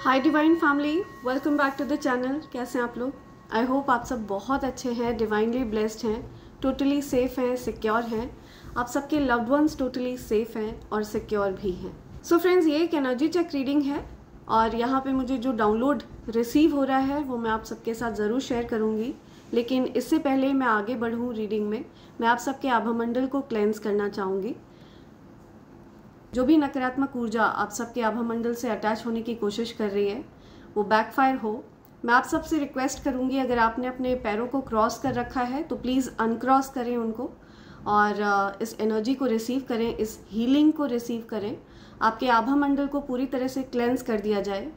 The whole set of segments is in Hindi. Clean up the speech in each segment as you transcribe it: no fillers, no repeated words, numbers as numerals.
Hi divine family, welcome back to the channel. कैसे हैं आप लोग? आई होप आप सब बहुत अच्छे हैं, डिवाइनली ब्लेस्ड हैं, टोटली सेफ हैं, सिक्योर हैं। आप सबके लव्ड वंस टोटली सेफ हैं और सिक्योर भी हैं। सो फ्रेंड्स, ये एक एनर्जी चेक रीडिंग है और यहाँ पे मुझे जो डाउनलोड रिसीव हो रहा है वो मैं आप सबके साथ ज़रूर शेयर करूँगी। लेकिन इससे पहले मैं आगे बढ़ूँ रीडिंग में, मैं आप सबके आभामंडल को क्लेंस करना चाहूँगी। जो भी नकारात्मक ऊर्जा आप सबके आभामंडल से अटैच होने की कोशिश कर रही है वो बैकफायर हो। मैं आप सबसे रिक्वेस्ट करूंगी, अगर आपने अपने पैरों को क्रॉस कर रखा है तो प्लीज़ अनक्रॉस करें उनको और इस एनर्जी को रिसीव करें, इस हीलिंग को रिसीव करें। आपके आभामंडल को पूरी तरह से क्लेंस कर दिया जाए।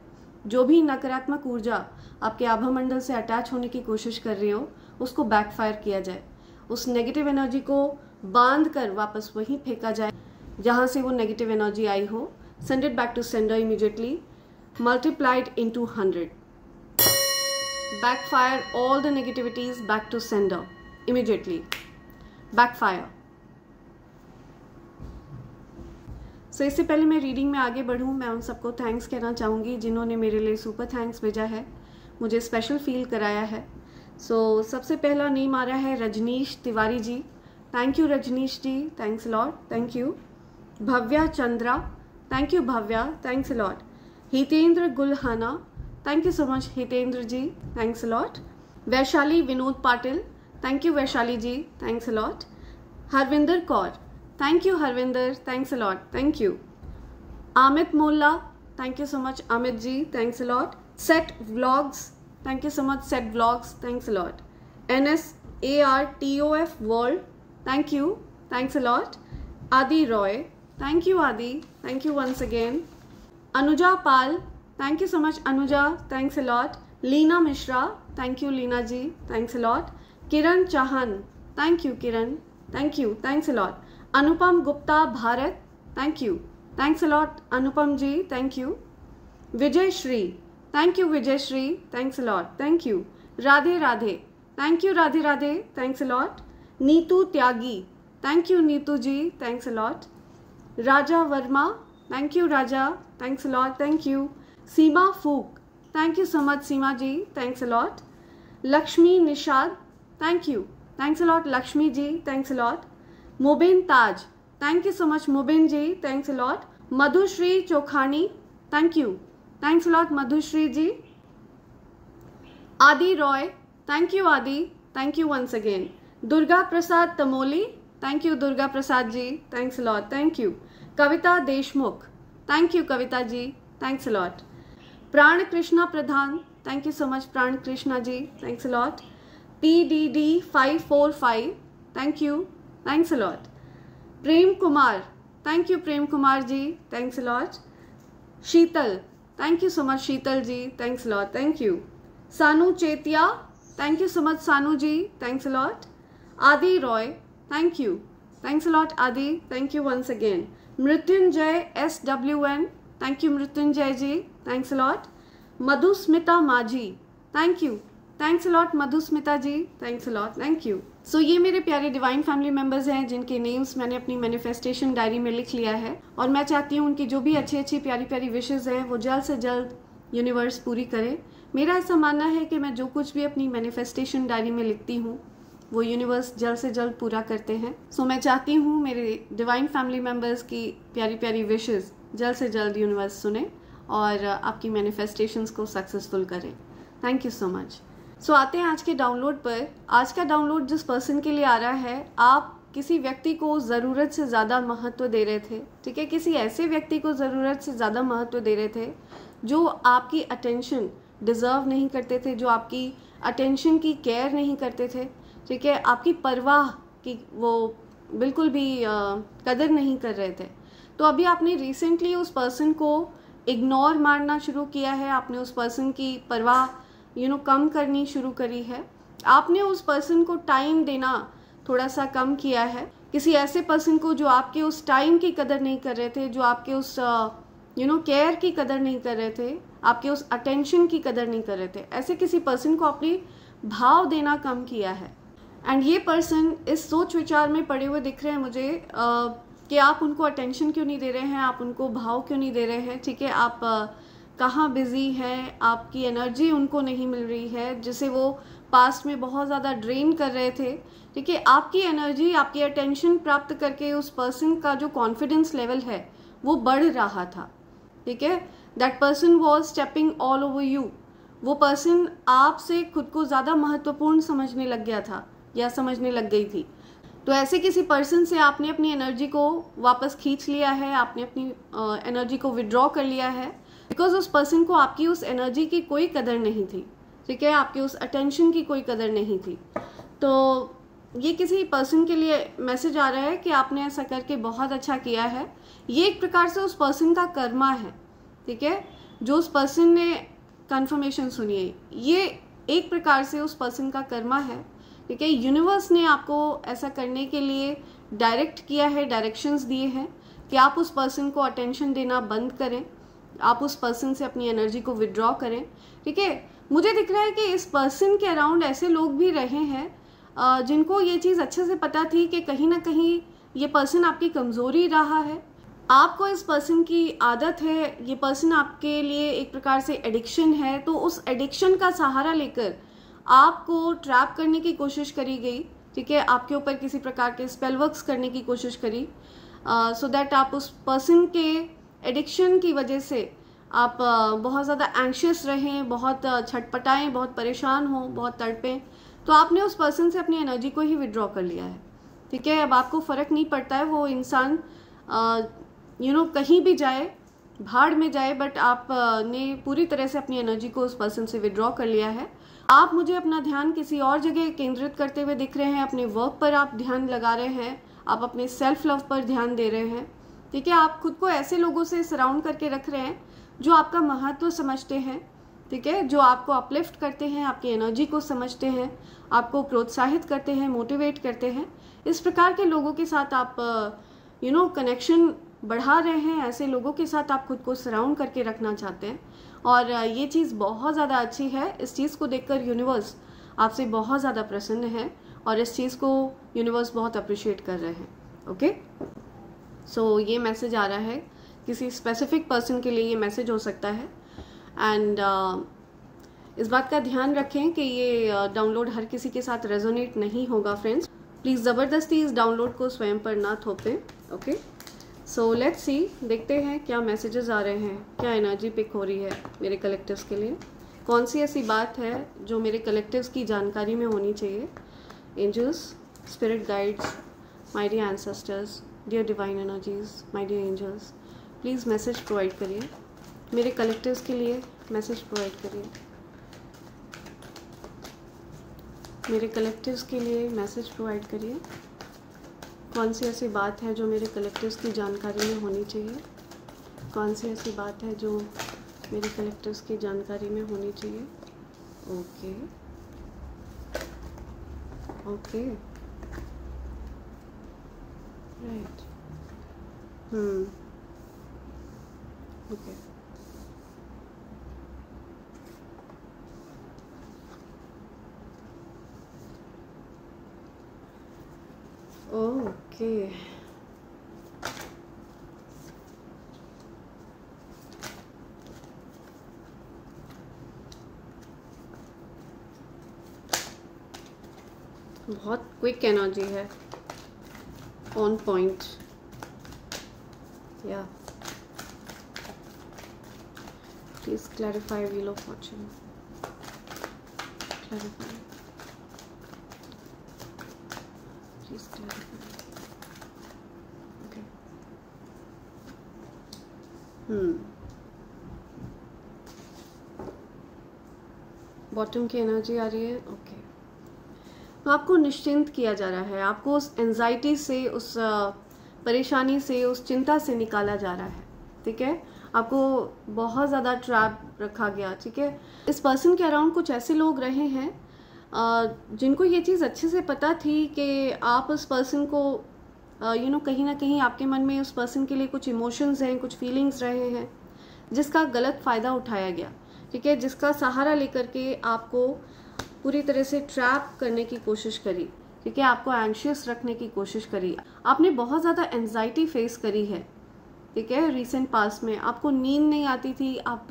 जो भी नकारात्मक ऊर्जा आपके आभामंडल से अटैच होने की कोशिश कर रही हो उसको बैकफायर किया जाए। उस नेगेटिव एनर्जी को बांध कर वापस वहीं फेंका जाए जहाँ से वो नेगेटिव एनर्जी आई हो। Send it back to sender immediately, multiplied into 100। Backfire all the negativities back to sender immediately. Backfire. So इससे पहले मैं रीडिंग में आगे बढ़ूँ, मैं उन सबको थैंक्स कहना चाहूँगी जिन्होंने मेरे लिए सुपर थैंक्स भेजा है, मुझे स्पेशल फील कराया है। सो सबसे पहला नेम आ रहा है Rajneesh Tiwari ji. Thank you Rajneesh ji, thanks lot, thank you. Bhavya Chandra, thank you Bhavya, thanks lot. Hitendra Gulhana, thank you so much Hitendra ji, thanks lot. Vaishali Vinod Patil, thank you Vaishali ji, thanks lot. Harvinder Kaur, thank you Harvinder, thanks lot, thank you. Amit Molla, thank you so much Amit ji, thanks lot. Set vlogs, thank you so much set vlogs, thanks lot. NSARTOF world, thank you, thanks lot. आदि Roy, thank you Adi, thank you once again. Anuja Pal, thank you so much Anuja, thanks a lot. Leena Mishra, thank you Leena ji, thanks a lot. Kiran Chahan, thank you Kiran, thank you, thanks a lot. Anupam Gupta Bharat, thank you, thanks a lot Anupam ji, thank you. Vijay Shri, thank you Vijay Shri, thanks a lot, thank you. Radhe Radhe, thank you Radhe Radhe, thanks a lot. Neetu Tyagi, thank you Neetu ji, thanks a lot. Raja Verma, thank you Raja, thanks a lot, thank you. Seema Phook, thank you so much Seema ji, thanks a lot. Lakshmi Nishad, thank you, thanks a lot Lakshmi ji, thanks a lot. Mubin Taj, thank you so much Mubin ji, thanks a lot. Madhushree Chokhani, thank you, thanks a lot Madhushree ji. Adi Roy, thank you Adi, thank you once again. Durga Prasad Tamoli, thank you Durga Prasad ji, thanks a lot, thank you. Kavita Deshmukh, thank you Kavita ji, thanks a lot. Pran Krishna Pradhan, thank you so much Pran Krishna ji, thanks a lot. PDD 545, thank you, thanks a lot. Prem Kumar, thank you Prem Kumar ji, thanks a lot. Sheetal, thank you so much Sheetal ji, thanks a lot, thank you. Sanu Chetia, thank you so much Sanu ji, thanks a lot. आदि Roy, thank you, thanks a lot Adi, thank you once again. Mrityunjay SWN, thank you Mrityunjay ji, thanks a lot. Madhusmita Maji, thank you, thanks a lot Madhusmita ji, thanks a lot, thank you. So ये मेरे प्यारे डिवाइन फैमिली मेंबर्स हैं जिनके नेम्स मैंने अपनी मैनिफेस्टेशन डायरी में लिख लिया है और मैं चाहती हूँ उनकी जो भी अच्छी अच्छी प्यारी प्यारी विशेज़ हैं वो जल्द से जल्द यूनिवर्स पूरी करे। मेरा ऐसा मानना है कि मैं जो कुछ भी अपनी मैनिफेस्टेशन डायरी में लिखती हूँ वो यूनिवर्स जल्द से जल्द पूरा करते हैं। सो मैं चाहती हूँ मेरे डिवाइन फैमिली मेम्बर्स की प्यारी प्यारी विशेस जल्द से जल्द यूनिवर्स सुने और आपकी मैनिफेस्टेशंस को सक्सेसफुल करें। Thank you so much. So आते हैं आज के डाउनलोड पर। आज का डाउनलोड जिस पर्सन के लिए आ रहा है, आप किसी व्यक्ति को ज़रूरत से ज़्यादा महत्व दे रहे थे, ठीक है, किसी ऐसे व्यक्ति को ज़रूरत से ज़्यादा महत्व दे रहे थे जो आपकी अटेंशन डिज़र्व नहीं करते थे, जो आपकी अटेंशन की केयर नहीं करते थे, ठीक है, आपकी परवाह की वो बिल्कुल भी कदर नहीं कर रहे थे। तो अभी आपने रिसेंटली उस पर्सन को इग्नोर मारना शुरू किया है, आपने उस पर्सन की परवाह कम करनी शुरू करी है, आपने उस पर्सन को टाइम देना थोड़ा सा कम किया है। किसी ऐसे पर्सन को जो आपके उस टाइम की कदर नहीं कर रहे थे, जो आपके उस केयर की कदर नहीं कर रहे थे, आपके उस अटेंशन की कदर नहीं कर रहे थे, ऐसे किसी पर्सन को अपनी भाव देना कम किया है। एंड ये पर्सन इस सोच विचार में पड़े हुए दिख रहे हैं मुझे कि आप उनको अटेंशन क्यों नहीं दे रहे हैं, आप उनको भाव क्यों नहीं दे रहे हैं, ठीक है, आप कहाँ बिजी है, आपकी एनर्जी उनको नहीं मिल रही है जिसे वो पास्ट में बहुत ज़्यादा ड्रेन कर रहे थे। ठीक है, आपकी एनर्जी, आपकी अटेंशन प्राप्त करके उस पर्सन का जो कॉन्फिडेंस लेवल है वो बढ़ रहा था। ठीक है, that person was stepping all over you. वो पर्सन आपसे खुद को ज़्यादा महत्वपूर्ण समझने लग गया था या समझने लग गई थी। तो ऐसे किसी पर्सन से आपने अपनी एनर्जी को वापस खींच लिया है, आपने अपनी एनर्जी को विड्रॉ कर लिया है, बिकॉज उस पर्सन को आपकी उस एनर्जी की कोई कदर नहीं थी। ठीक है, आपकी उस अटेंशन की कोई कदर नहीं थी। तो ये किसी पर्सन के लिए मैसेज आ रहा है कि आपने ऐसा करके बहुत अच्छा किया है। ये एक प्रकार से उस पर्सन का कर्मा है। ठीक है, जो उस पर्सन ने कन्फर्मेशन सुनी है, ये एक प्रकार से उस पर्सन का कर्मा है। ठीक है, यूनिवर्स ने आपको ऐसा करने के लिए डायरेक्ट किया है, डायरेक्शंस दिए हैं कि आप उस पर्सन को अटेंशन देना बंद करें, आप उस पर्सन से अपनी एनर्जी को विड्रॉ करें। ठीक है, मुझे दिख रहा है कि इस पर्सन के अराउंड ऐसे लोग भी रहे हैं जिनको ये चीज़ अच्छे से पता थी कि कहीं ना कहीं ये पर्सन आपकी कमज़ोरी रहा है, आपको इस पर्सन की आदत है, ये पर्सन आपके लिए एक प्रकार से एडिक्शन है। तो उस एडिक्शन का सहारा लेकर आपको ट्रैप करने की कोशिश करी गई। ठीक है, आपके ऊपर किसी प्रकार के स्पेल वर्क्स करने की कोशिश करी सो दैट आप उस पर्सन के एडिक्शन की वजह से आप बहुत ज़्यादा एंशियस रहें, बहुत छटपटाएं, बहुत परेशान हों, बहुत तड़पें। तो आपने उस पर्सन से अपनी एनर्जी को ही विड्रॉ कर लिया है। ठीक है, अब आपको फ़र्क नहीं पड़ता है वो इंसान कहीं भी जाए, भाड़ में जाए, बट आप ने पूरी तरह से अपनी एनर्जी को उस पर्सन से विड्रॉ कर लिया है। आप मुझे अपना ध्यान किसी और जगह केंद्रित करते हुए दिख रहे हैं, अपने वर्क पर आप ध्यान लगा रहे हैं, आप अपने सेल्फ लव पर ध्यान दे रहे हैं। ठीक है, आप खुद को ऐसे लोगों से सराउंड करके रख रहे हैं जो आपका महत्व समझते हैं। ठीक है, जो आपको अपलिफ्ट करते हैं, आपकी एनर्जी को समझते हैं, आपको प्रोत्साहित करते हैं, मोटिवेट करते हैं। इस प्रकार के लोगों के साथ आप कनेक्शन बढ़ा रहे हैं, ऐसे लोगों के साथ आप खुद को सराउंड करके रखना चाहते हैं और ये चीज़ बहुत ज़्यादा अच्छी है। इस चीज़ को देखकर यूनिवर्स आपसे बहुत ज़्यादा प्रसन्न है और इस चीज़ को यूनिवर्स बहुत अप्रिशिएट कर रहे हैं। ओके, सो ये मैसेज आ रहा है, किसी स्पेसिफिक पर्सन के लिए ये मैसेज हो सकता है। एंड इस बात का ध्यान रखें कि ये डाउनलोड हर किसी के साथ रेजोनेट नहीं होगा फ्रेंड्स। प्लीज़ ज़बरदस्ती इस डाउनलोड को स्वयं पर ना थोपें। ओके, सो लेट्स सी, देखते हैं क्या मैसेजेस आ रहे हैं, क्या एनर्जी पिक हो रही है मेरे कलेक्टिव्स के लिए। कौन सी ऐसी बात है जो मेरे कलेक्टिव्स की जानकारी में होनी चाहिए। Angels, spirit guides, my dear ancestors, dear divine energies, my dear angels, please message provide करिए मेरे कलेक्टिव्स के लिए। मैसेज प्रोवाइड करिए मेरे कलेक्टिव्स के लिए, मैसेज प्रोवाइड करिए। कौन सी ऐसी बात है जो मेरे कलेक्टिव्स की जानकारी में होनी चाहिए। कौन सी ऐसी बात है जो मेरे कलेक्टिव्स की जानकारी में होनी चाहिए। Okay okay, right, okay, okay, बहुत क्विक एनर्जी है, ऑन पॉइंट। या please clarify wheel of Fortune, clarify, please clarify. Okay, bottom की एनर्जी आ रही है। ओके, तो आपको निश्चिंत किया जा रहा है, आपको उस एंजाइटी से, उस परेशानी से, उस चिंता से निकाला जा रहा है। ठीक है, आपको बहुत ज़्यादा ट्रैप रखा गया। ठीक है, इस पर्सन के अराउंड कुछ ऐसे लोग रहे हैं जिनको ये चीज़ अच्छे से पता थी कि आप उस पर्सन को कहीं ना कहीं आपके मन में उस पर्सन के लिए कुछ इमोशंस हैं, कुछ फीलिंग्स रहे हैं, जिसका गलत फ़ायदा उठाया गया। ठीक है, जिसका सहारा लेकर के आपको पूरी तरह से ट्रैप करने की कोशिश करी। ठीक है, आपको एंशियस रखने की कोशिश करी। आपने बहुत ज़्यादा एंजाइटी फेस करी है। ठीक है, रिसेंट पास्ट में आपको नींद नहीं आती थी, आप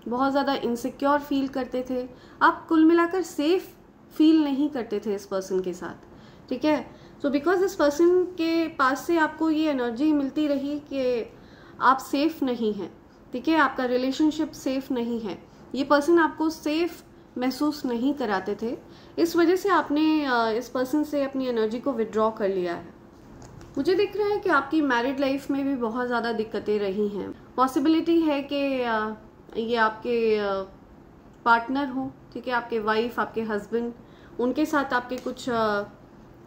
बहुत ज़्यादा इनसिक्योर फील करते थे, आप कुल मिलाकर सेफ फील नहीं करते थे इस पर्सन के साथ, ठीक है। सो बिकॉज इस पर्सन के पास से आपको ये एनर्जी मिलती रही कि आप सेफ नहीं हैं, ठीक है, आपका रिलेशनशिप सेफ नहीं है, ये पर्सन आपको सेफ महसूस नहीं कराते थे, इस वजह से आपने इस पर्सन से अपनी एनर्जी को विड्रॉ कर लिया है। मुझे दिख रहा है कि आपकी मैरिड लाइफ में भी बहुत ज़्यादा दिक्कतें रही हैं। पॉसिबिलिटी है कि ये आपके पार्टनर हो, ठीक है, आपके वाइफ, आपके हस्बैंड, उनके साथ आपके कुछ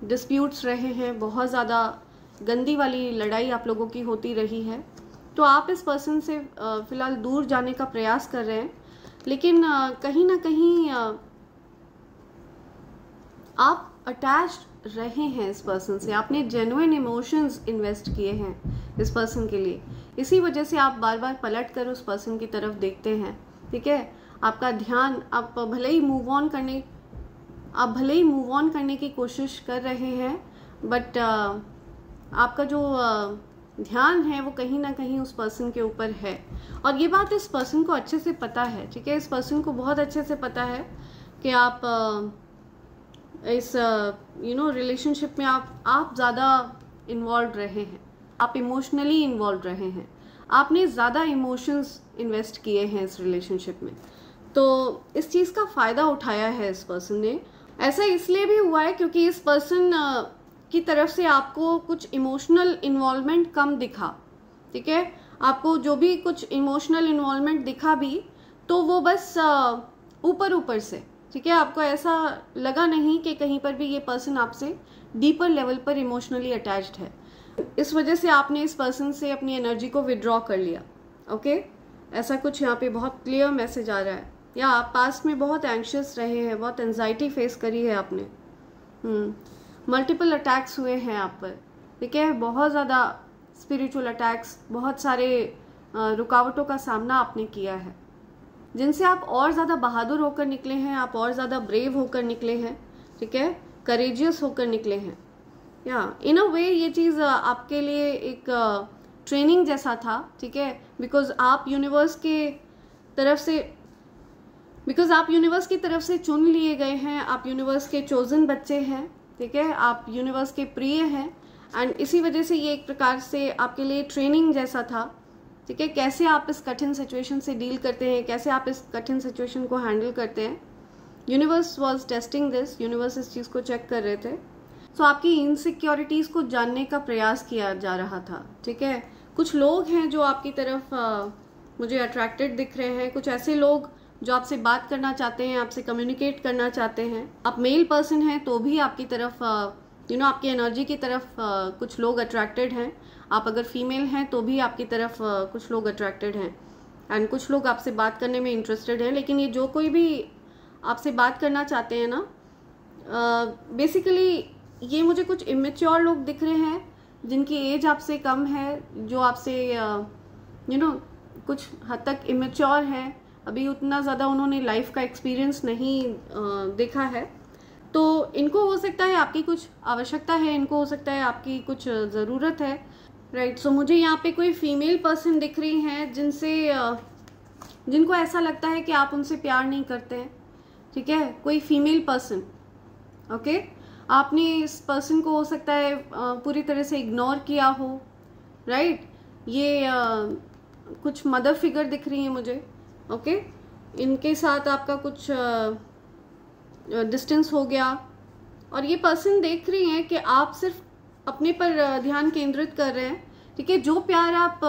डिस्प्यूट्स रहे हैं, बहुत ज़्यादा गंदी वाली लड़ाई आप लोगों की होती रही है। तो आप इस पर्सन से फ़िलहाल दूर जाने का प्रयास कर रहे हैं, लेकिन कहीं ना कहीं आप अटैच्ड रहे हैं इस पर्सन से, आपने जेन्युइन इमोशंस इन्वेस्ट किए हैं इस पर्सन के लिए, इसी वजह से आप बार बार पलट कर उस पर्सन की तरफ देखते हैं, ठीक है। आपका ध्यान, आप भले ही मूव ऑन करने की कोशिश कर रहे हैं, बट आपका जो ध्यान है वो कहीं ना कहीं उस पर्सन के ऊपर है, और ये बात इस पर्सन को अच्छे से पता है, ठीक है। इस पर्सन को बहुत अच्छे से पता है कि आप इस रिलेशनशिप में आप ज़्यादा इन्वॉल्व रहे हैं, आप इमोशनली इन्वॉल्व रहे हैं, आपने ज़्यादा इमोशंस इन्वेस्ट किए हैं इस रिलेशनशिप में, तो इस चीज़ का फ़ायदा उठाया है इस पर्सन ने। ऐसा इसलिए भी हुआ है क्योंकि इस पर्सन की तरफ से आपको कुछ इमोशनल इन्वॉल्वमेंट कम दिखा, ठीक है। आपको जो भी कुछ इमोशनल इन्वॉल्वमेंट दिखा भी, तो वो बस ऊपर से, ठीक है। आपको ऐसा लगा नहीं कि कहीं पर भी ये पर्सन आपसे डीपर लेवल पर इमोशनली अटैच्ड है, इस वजह से आपने इस पर्सन से अपनी एनर्जी को विड्रॉ कर लिया, ओके। ऐसा कुछ यहाँ पे बहुत क्लियर मैसेज आ रहा है, या आप पास्ट में बहुत एंशियस रहे हैं, बहुत एंजाइटी फेस करी है आपने, मल्टीपल अटैक्स हुए हैं आप पर, ठीक है, बहुत ज़्यादा स्पिरिचुअल अटैक्स, बहुत सारे रुकावटों का सामना आपने किया है, जिनसे आप और ज़्यादा बहादुर होकर निकले हैं, आप और ज़्यादा ब्रेव होकर निकले हैं, ठीक है, करेजियस होकर निकले हैं। या इन अ वे ये चीज़ आपके लिए एक ट्रेनिंग जैसा था, ठीक है, बिकॉज आप यूनिवर्स की तरफ से चुन लिए गए हैं, आप यूनिवर्स के चोजन बच्चे हैं, ठीक है, आप यूनिवर्स के प्रिय हैं, एंड इसी वजह से ये एक प्रकार से आपके लिए ट्रेनिंग जैसा था, ठीक है। कैसे आप इस कठिन सिचुएशन से डील करते हैं, कैसे आप इस कठिन सिचुएशन को हैंडल करते हैं, universe was testing this, universe इस चीज़ को चेक कर रहे थे। सो आपकी इनसिक्योरिटीज़ को जानने का प्रयास किया जा रहा था, ठीक है। कुछ लोग हैं जो आपकी तरफ मुझे अट्रैक्टेड दिख रहे हैं, कुछ ऐसे लोग जो आपसे बात करना चाहते हैं, आपसे कम्युनिकेट करना चाहते हैं। आप मेल पर्सन हैं तो भी आपकी तरफ आपकी एनर्जी की तरफ कुछ लोग अट्रैक्टेड हैं, आप अगर फीमेल हैं तो भी आपकी तरफ कुछ लोग अट्रैक्टेड हैं, एंड कुछ लोग आपसे बात करने में इंटरेस्टेड हैं। लेकिन ये जो कोई भी आपसे बात करना चाहते हैं ना, बेसिकली ये मुझे कुछ इमेच्योर लोग दिख रहे हैं, जिनकी एज आपसे कम है, जो आपसे कुछ हद तक इमेच्योर है, अभी उतना ज़्यादा उन्होंने लाइफ का एक्सपीरियंस नहीं देखा है, तो इनको हो सकता है आपकी कुछ आवश्यकता है, इनको हो सकता है आपकी कुछ ज़रूरत है, राइट। सो मुझे यहाँ पे कोई फीमेल पर्सन दिख रही हैं जिनको ऐसा लगता है कि आप उनसे प्यार नहीं करते हैं, ठीक है, कोई फीमेल पर्सन, ओके। आपने इस पर्सन को हो सकता है पूरी तरह से इग्नोर किया हो, राइट। ये कुछ मदर फिगर दिख रही है मुझे, ओके। इनके साथ आपका कुछ डिस्टेंस हो गया, और ये पर्सन देख रही हैं कि आप सिर्फ अपने पर ध्यान केंद्रित कर रहे हैं, ठीक है। जो प्यार आप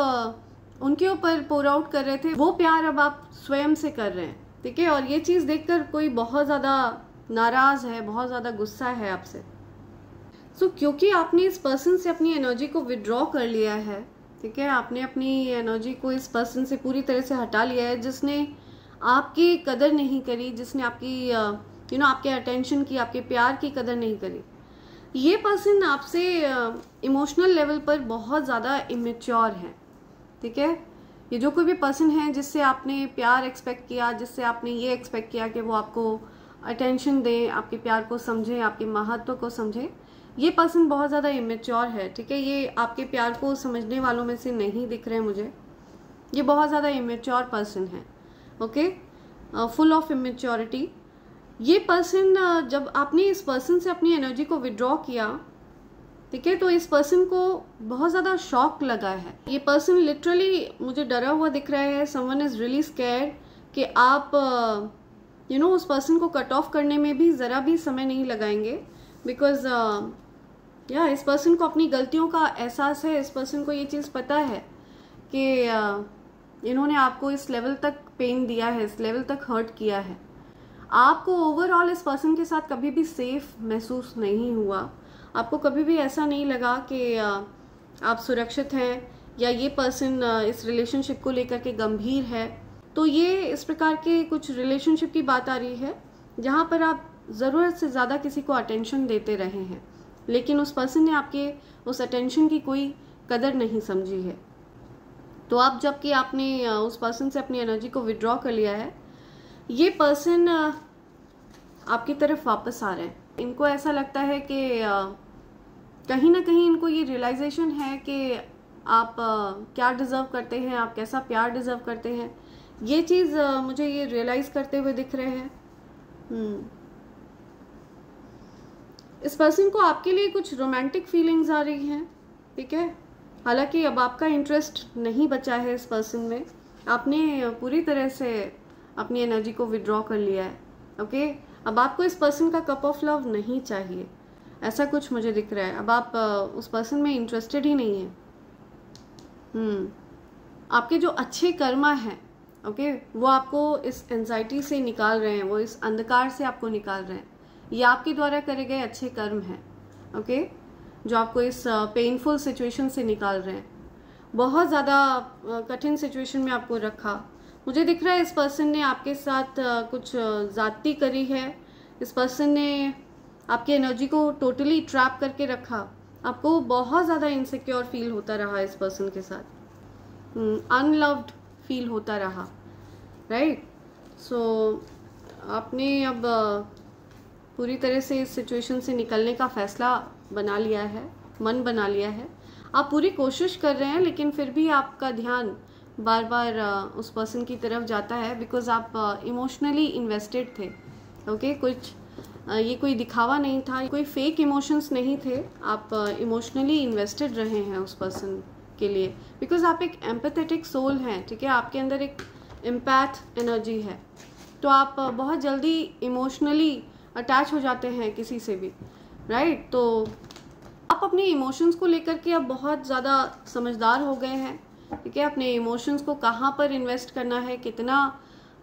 उनके ऊपर पोर आउट कर रहे थे, वो प्यार अब आप स्वयं से कर रहे हैं, ठीक है। और ये चीज़ देखकर कोई बहुत ज़्यादा नाराज़ है, बहुत ज़्यादा गुस्सा है आपसे। सो क्योंकि आपने इस पर्सन से अपनी एनर्जी को विड्रॉ कर लिया है, ठीक है, आपने अपनी एनर्जी को इस पर्सन से पूरी तरह से हटा लिया है, जिसने आपकी कदर नहीं करी, जिसने आपकी आपके अटेंशन की, आपके प्यार की कदर नहीं करी। ये पर्सन आपसे इमोशनल लेवल पर बहुत ज़्यादा इमेच्योर है, ठीक है। ये जो कोई भी पर्सन है जिससे आपने प्यार एक्सपेक्ट किया, जिससे आपने ये एक्सपेक्ट किया कि वो आपको अटेंशन दें, आपके प्यार को समझें, आपके महत्व को समझें, ये पर्सन बहुत ज़्यादा इमेच्योर है, ठीक है। ये आपके प्यार को समझने वालों में से नहीं दिख रहे मुझे, ये बहुत ज़्यादा इमेच्योर पर्सन है। Okay, full of immaturity. ये पर्सन, जब आपने इस पर्सन से अपनी एनर्जी को विड्रॉ किया, ठीक है, तो इस पर्सन को बहुत ज़्यादा शॉक लगा है। ये पर्सन लिटरली मुझे डरा हुआ दिख रहा है। समवन इज़ रियली स्कैर्ड कि आप उस पर्सन को कट ऑफ करने में भी ज़रा भी समय नहीं लगाएंगे, बिकॉज इस पर्सन को अपनी गलतियों का एहसास है। इस पर्सन को ये चीज़ पता है कि इन्होंने आपको इस लेवल तक पेन दिया है, इस लेवल तक हर्ट किया है। आपको ओवरऑल इस पर्सन के साथ कभी भी सेफ महसूस नहीं हुआ। आपको कभी भी ऐसा नहीं लगा कि आप सुरक्षित हैं या ये पर्सन इस रिलेशनशिप को लेकर के गंभीर है। तो ये इस प्रकार के कुछ रिलेशनशिप की बात आ रही है जहाँ पर आप ज़रूरत से ज़्यादा किसी को अटेंशन देते रहे हैं, लेकिन उस पर्सन ने आपके उस अटेंशन की कोई कदर नहीं समझी है। तो आप जबकि आपने उस पर्सन से अपनी एनर्जी को विड्रॉ कर लिया है, ये पर्सन आपकी तरफ वापस आ रहे हैं। इनको ऐसा लगता है कि कहीं ना कहीं इनको ये रियलाइजेशन है कि आप क्या डिज़र्व करते हैं, आप कैसा प्यार डिज़र्व करते हैं। ये चीज़ मुझे ये रियलाइज़ करते हुए दिख रहे हैं। इस पर्सन को आपके लिए कुछ रोमांटिक फीलिंग्स आ रही हैं, ठीक है। हालांकि अब आपका इंटरेस्ट नहीं बचा है इस पर्सन में। आपने पूरी तरह से अपनी एनर्जी को विड्रॉ कर लिया है, ओके। अब आपको इस पर्सन का कप ऑफ लव नहीं चाहिए, ऐसा कुछ मुझे दिख रहा है। अब आप उस पर्सन में इंटरेस्टेड ही नहीं है। आपके जो अच्छे कर्मा हैं, ओके, वो आपको इस एंजाइटी से निकाल रहे हैं, वो इस अंधकार से आपको निकाल रहे हैं। ये आपके द्वारा करे गए अच्छे कर्म हैं, ओके, जो आपको इस पेनफुल सिचुएशन से निकाल रहे हैं। बहुत ज़्यादा कठिन सिचुएशन में आपको रखा। मुझे दिख रहा है इस पर्सन ने आपके साथ कुछ ज़्यादती करी है। इस पर्सन ने आपकी एनर्जी को टोटली ट्रैप करके रखा। आपको बहुत ज़्यादा इनसिक्योर फील होता रहा इस पर्सन के साथ, अनलव्ड फील होता रहा, राइट। सो आपने अब पूरी तरह से इस सिचुएशन से निकलने का फैसला बना लिया है, मन बना लिया है। आप पूरी कोशिश कर रहे हैं, लेकिन फिर भी आपका ध्यान बार बार उस पर्सन की तरफ जाता है, बिकॉज आप इमोशनली इन्वेस्टेड थे, ओके। कुछ ये कोई दिखावा नहीं था, कोई फेक इमोशंस नहीं थे। आप इमोशनली इन्वेस्टेड रहे हैं उस पर्सन के लिए, बिकॉज आप एक एम्पैथेटिक सोल हैं, ठीक है। आपके अंदर एक एम्पैथ एनर्जी है, तो आप बहुत जल्दी इमोशनली अटैच हो जाते हैं किसी से भी, राइट। तो आप अपने इमोशंस को लेकर के अब बहुत ज़्यादा समझदार हो गए हैं, ठीक है। अपने इमोशंस को कहाँ पर इन्वेस्ट करना है, कितना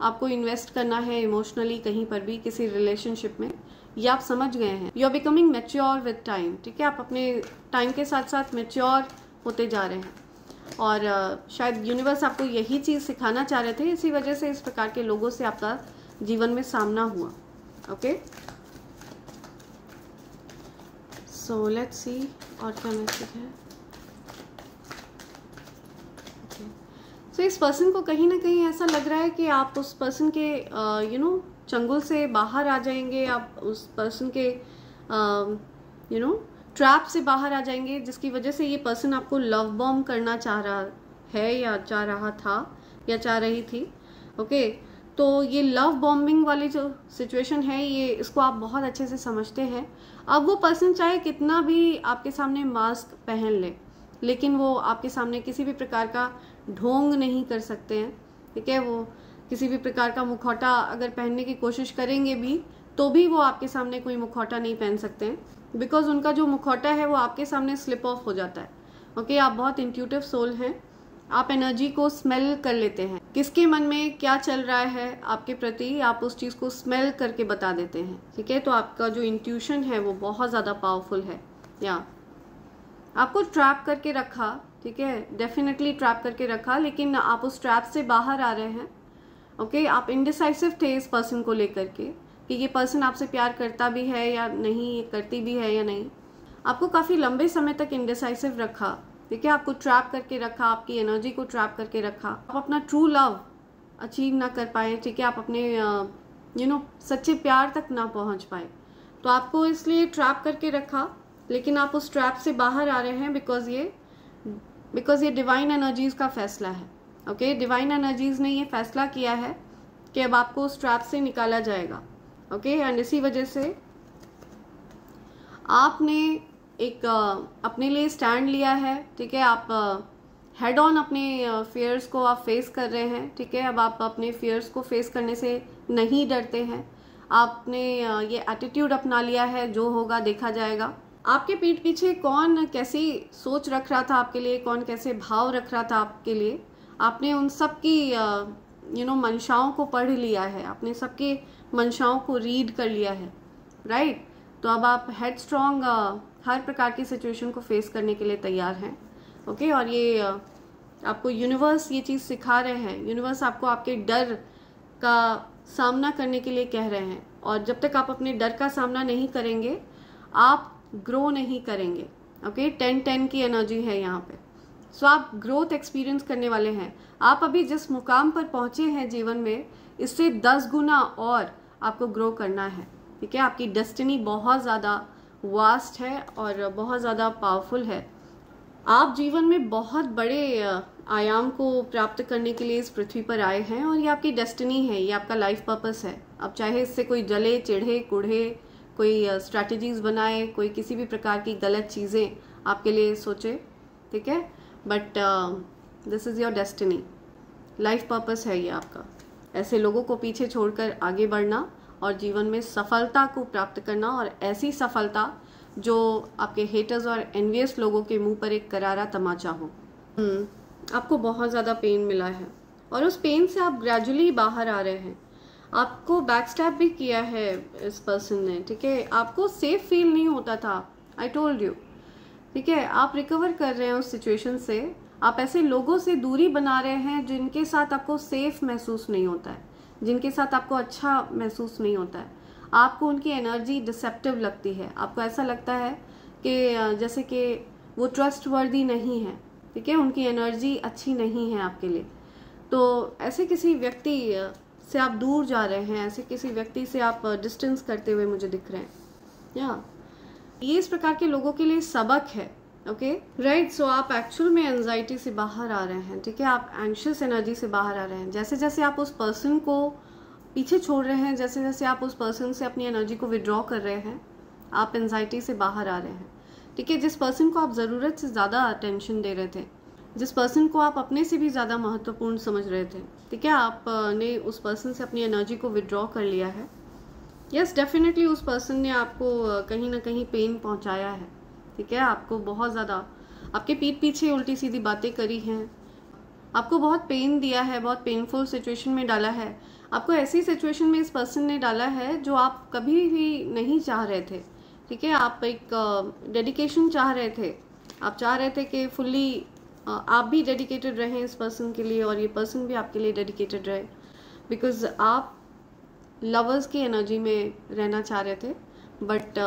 आपको इन्वेस्ट करना है इमोशनली कहीं पर भी किसी रिलेशनशिप में, ये आप समझ गए हैं। You are becoming mature with time, ठीक है। आप अपने टाइम के साथ साथ मैच्योर होते जा रहे हैं, और शायद यूनिवर्स आपको यही चीज़ सिखाना चाह रहे थे। इसी वजह से इस प्रकार के लोगों से आपका जीवन में सामना हुआ, ओके। सो लेट्स सी और क्या मैसेज है। तो इस पर्सन को कहीं ना कहीं ऐसा लग रहा है कि आप उस पर्सन के चंगुल से बाहर आ जाएंगे, आप उस पर्सन के ट्रैप से बाहर आ जाएंगे, जिसकी वजह से ये पर्सन आपको लव बॉम्ब करना चाह रहा है या चाह रहा था या चाह रही थी, ओके। तो ये लव बॉम्बिंग वाली जो सिचुएशन है, ये इसको आप बहुत अच्छे से समझते हैं। अब वो पर्सन चाहे कितना भी आपके सामने मास्क पहन ले, लेकिन वो आपके सामने किसी भी प्रकार का ढोंग नहीं कर सकते हैं, ठीक है। वो किसी भी प्रकार का मुखौटा अगर पहनने की कोशिश करेंगे भी, तो भी वो आपके सामने कोई मुखौटा नहीं पहन सकते हैं, बिकॉज उनका जो मुखौटा है वो आपके सामने स्लिप ऑफ हो जाता है, ओके। आप बहुत इंट्यूटिव सोल हैं, आप एनर्जी को स्मेल कर लेते हैं। किसके मन में क्या चल रहा है आपके प्रति, आप उस चीज़ को स्मेल करके बता देते हैं, ठीक है। तो आपका जो इंट्यूशन है वो बहुत ज़्यादा पावरफुल है। या आपको ट्रैप करके रखा, ठीक है, डेफिनेटली ट्रैप करके रखा, लेकिन आप उस ट्रैप से बाहर आ रहे हैं, ओके। आप इनडिसाइसिव थे इस पर्सन को लेकर के कि ये पर्सन आपसे प्यार करता भी है या नहीं, करती भी है या नहीं। आपको काफ़ी लंबे समय तक इनडिसाइसिव रखा, ठीक है। आपको ट्रैप करके रखा, आपकी एनर्जी को ट्रैप करके रखा। आप अपना ट्रू लव अचीव ना कर पाए, ठीक है। आप अपने सच्चे प्यार तक ना पहुंच पाए, तो आपको इसलिए ट्रैप करके रखा। लेकिन आप उस ट्रैप से बाहर आ रहे हैं बिकॉज ये डिवाइन एनर्जीज का फैसला है, ओके। डिवाइन एनर्जीज ने ये फैसला किया है कि अब आपको उस ट्रैप से निकाला जाएगा। ओके, एंड इसी वजह से आपने एक अपने लिए स्टैंड लिया है। ठीक है, आप हेड ऑन अपने फियर्स को आप फेस कर रहे हैं। ठीक है, अब आप अपने फियर्स को फेस करने से नहीं डरते हैं। आपने ये एटीट्यूड अपना लिया है, जो होगा देखा जाएगा। आपके पीठ पीछे कौन कैसी सोच रख रहा था आपके लिए, कौन कैसे भाव रख रहा था आपके लिए, आपने उन सब की मंशाओं को पढ़ लिया है, आपने सबके मंशाओं को रीड कर लिया है, राइट। तो अब आप हेड स्ट्रॉन्ग हर प्रकार की सिचुएशन को फेस करने के लिए तैयार हैं। ओके, और ये आपको यूनिवर्स ये चीज़ सिखा रहे हैं। यूनिवर्स आपको आपके डर का सामना करने के लिए कह रहे हैं, और जब तक आप अपने डर का सामना नहीं करेंगे आप ग्रो नहीं करेंगे। ओके, 10-10 की एनर्जी है यहाँ पे। सो आप ग्रोथ एक्सपीरियंस करने वाले हैं। आप अभी जिस मुकाम पर पहुंचे हैं जीवन में, इससे 10 गुना और आपको ग्रो करना है। ठीक है, आपकी डेस्टिनी बहुत ज़्यादा वास्ट है और बहुत ज़्यादा पावरफुल है। आप जीवन में बहुत बड़े आयाम को प्राप्त करने के लिए इस पृथ्वी पर आए हैं, और ये आपकी डेस्टिनी है, ये आपका लाइफ पर्पस है। अब चाहे इससे कोई जले चिढ़े कुढ़े, कोई स्ट्रैटेजीज बनाए, कोई किसी भी प्रकार की गलत चीज़ें आपके लिए सोचे, ठीक है, but this is your destiny, life purpose है ये आपका। ऐसे लोगों को पीछे छोड़कर आगे बढ़ना और जीवन में सफलता को प्राप्त करना, और ऐसी सफलता जो आपके हेटर्स और एनवियस लोगों के मुंह पर एक करारा तमाचा हो। आपको बहुत ज़्यादा पेन मिला है, और उस पेन से आप ग्रेजुअली बाहर आ रहे हैं। आपको बैकस्टैप भी किया है इस पर्सन ने। ठीक है, आपको सेफ फील नहीं होता था, आई टोल्ड यू। ठीक है, आप रिकवर कर रहे हैं उस सिचुएशन से। आप ऐसे लोगों से दूरी बना रहे हैं जिनके साथ आपको सेफ महसूस नहीं होता है, जिनके साथ आपको अच्छा महसूस नहीं होता है। आपको उनकी एनर्जी डिसेप्टिव लगती है। आपको ऐसा लगता है कि जैसे कि वो ट्रस्टवर्दी नहीं है। ठीक है, उनकी एनर्जी अच्छी नहीं है आपके लिए। तो ऐसे किसी व्यक्ति से आप दूर जा रहे हैं, ऐसे किसी व्यक्ति से आप डिस्टेंस करते हुए मुझे दिख रहे हैं। ये इस प्रकार के लोगों के लिए सबक है। Okay, right. सो आप एक्चुअल में एंजाइटी से बाहर आ रहे हैं। ठीक है, आप एंशियस एनर्जी से बाहर आ रहे हैं। जैसे जैसे आप उस पर्सन को पीछे छोड़ रहे हैं, जैसे जैसे आप उस पर्सन से अपनी एनर्जी को विड्रॉ कर रहे हैं, आप एंजाइटी से बाहर आ रहे हैं। ठीक है, जिस पर्सन को आप ज़रूरत से ज़्यादा अटेंशन दे रहे थे, जिस पर्सन को आप अपने से भी ज़्यादा महत्वपूर्ण समझ रहे थे, ठीक है, आपने उस पर्सन से अपनी एनर्जी को विड्रॉ कर लिया है। यस, डेफिनेटली उस पर्सन ने आपको कहीं ना कहीं पेन पहुंचाया है। ठीक है, आपको बहुत ज़्यादा आपके पीठ पीछे उल्टी सीधी बातें करी हैं, आपको बहुत पेन दिया है, बहुत पेनफुल सिचुएशन में डाला है। आपको ऐसी सिचुएशन में इस पर्सन ने डाला है जो आप कभी भी नहीं चाह रहे थे। ठीक है, आप एक डेडिकेशन चाह रहे थे, आप चाह रहे थे कि फुल्ली आप भी डेडिकेटेड रहें इस पर्सन के लिए, और ये पर्सन भी आपके लिए डेडिकेटेड रहे, बिकॉज आप लवर्स की एनर्जी में रहना चाह रहे थे। बट